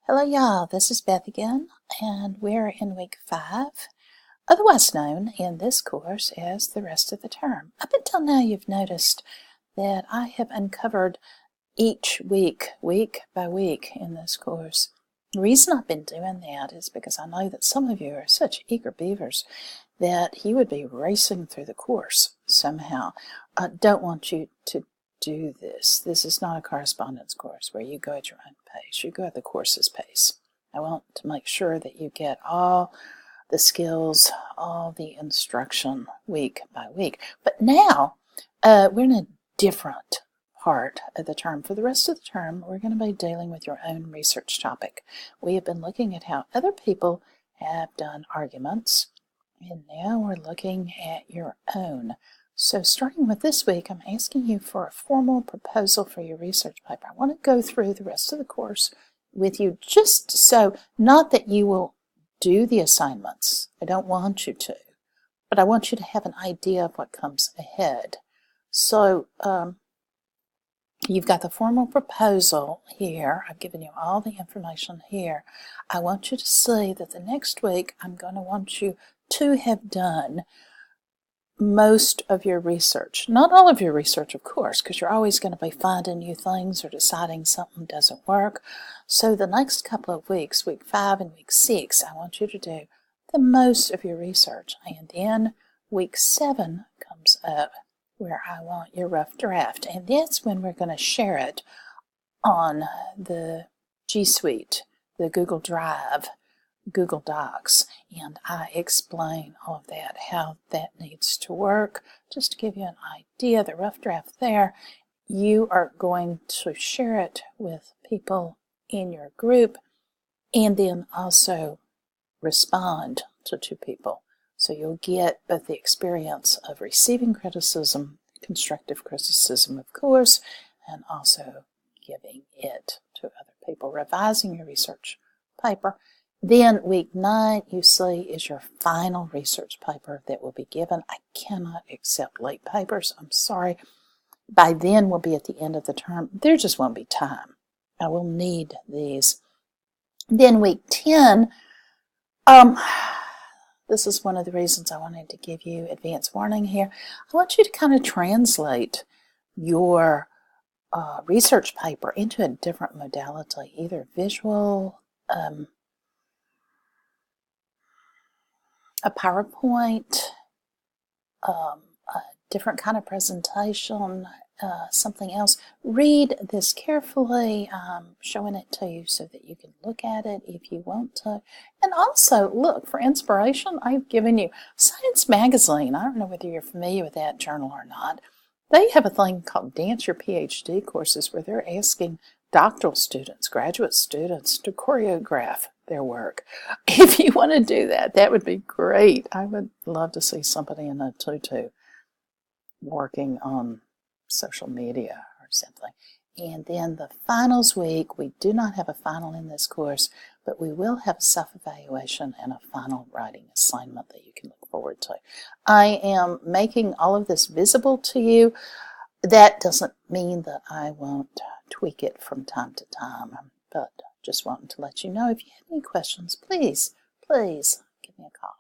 Hello y'all, this is Beth again, and we're in week 5, otherwise known in this course as the rest of the term. Up until now you've noticed that I have uncovered each week, week by week in this course. The reason I've been doing that is because I know that some of you are such eager beavers that you would be racing through the course somehow. I don't want you to do this. This is not a correspondence course where you go at your own pace. You go at the course's pace. I want to make sure that you get all the skills, all the instruction week by week. But now we're in a different part of the term. For the rest of the term, we're going to be dealing with your own research topic. We have been looking at how other people have done arguments, and now we're looking at your own. So starting with this week, I'm asking you for a formal proposal for your research paper. I want to go through the rest of the course with you, just so, not that you will do the assignments. I don't want you to, but I want you to have an idea of what comes ahead. So you've got the formal proposal here. I've given you all the information here. I want you to see that the next week I'm going to want you to have done most of your research. Not all of your research, of course, because you're always going to be finding new things or deciding something doesn't work. So the next couple of weeks, week 5 and week 6, I want you to do the most of your research. And then week 7 comes up where I want your rough draft. And that's when we're going to share it on the G Suite, the Google Drive, Google Docs, and I explain all of that, how that needs to work. Just to give you an idea, the rough draft there, you are going to share it with people in your group and then also respond to 2 people. So you'll get both the experience of receiving criticism, constructive criticism of course, and also giving it to other people, revising your research paper. Then week 9, you see, is your final research paper that will be given. I cannot accept late papers. I'm sorry. By then we'll be at the end of the term. There just won't be time. I will need these. Then week 10, this is one of the reasons I wanted to give you advance warning here. I want you to kind of translate your research paper into a different modality, either visual, a PowerPoint, a different kind of presentation, something else. Read this carefully. I'm showing it to you so that you can look at it if you want to. And also, look, for inspiration, I've given you Science Magazine. I don't know whether you're familiar with that journal or not. They have a thing called Dance Your PhD courses where they're asking doctoral students, graduate students to choreograph their work. If you want to do that, that would be great. I would love to see somebody in a tutu working on social media or something. And then the finals week, we do not have a final in this course, but we will have a self-evaluation and a final writing assignment that you can look forward to. I am making all of this visible to you. That doesn't mean that I won't tweak it from time to time, but just wanting to let you know, if you have any questions, please give me a call.